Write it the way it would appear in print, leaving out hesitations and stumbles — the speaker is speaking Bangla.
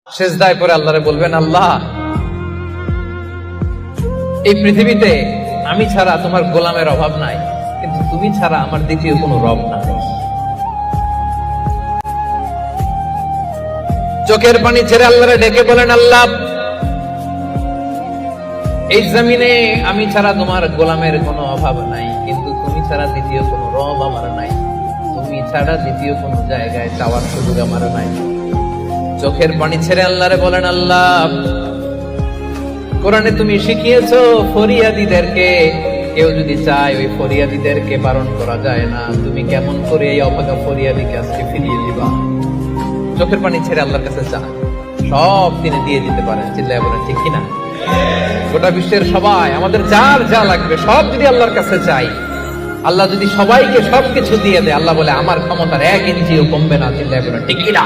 সিজদায় পড়ে আল্লাহরে বলবেন, আল্লাহ এই পৃথিবীতে আমি ছাড়া তোমার গোলামের অভাব নাই, কিন্তু তুমি ছাড়া আমার দ্বিতীয় কোনো রব নাই। চোখের পানি ছেড়ে আল্লাহরে ডেকে বলেন, আল্লাহ এই জমিনে আমি ছাড়া তোমার গোলামের কোনো অভাব নাই, কিন্তু তুমি ছাড়া দ্বিতীয় কোনো রব আমার নাই, তুমি ছাড়া দ্বিতীয় কোনো জায়গায় চাওয়ার সুযোগ আমার নাই। চোখের পানি ছেড়ে আল্লাহরে বলেন, আল্লাহ কোরআনে তুমি শিখিয়েছো ফরিয়াদীদেরকে কেউ যদি চায় ওই ফরিয়াদীদেরকে বারণ করা যায় না, তুমি কেমন করে এই অভাগা ফরিয়াদীকে আজকে ফিরিয়ে দিবা। চোখের পানি ছেড়ে আল্লাহর কাছে চান, সব তিনি দিয়ে দিতে পারেন। চিল্লায় বলেন ঠিক কিনা? গোটা বিশ্বের সবাই আমাদের যার যা লাগবে সব যদি আল্লাহর কাছে চাই, আল্লাহ যদি সবাইকে সবকিছু দিয়ে দেয়, আল্লাহ বলে আমার ক্ষমতার 1 ইঞ্চিও কমবে না। চিল্লায় বলেন ঠিক কিনা?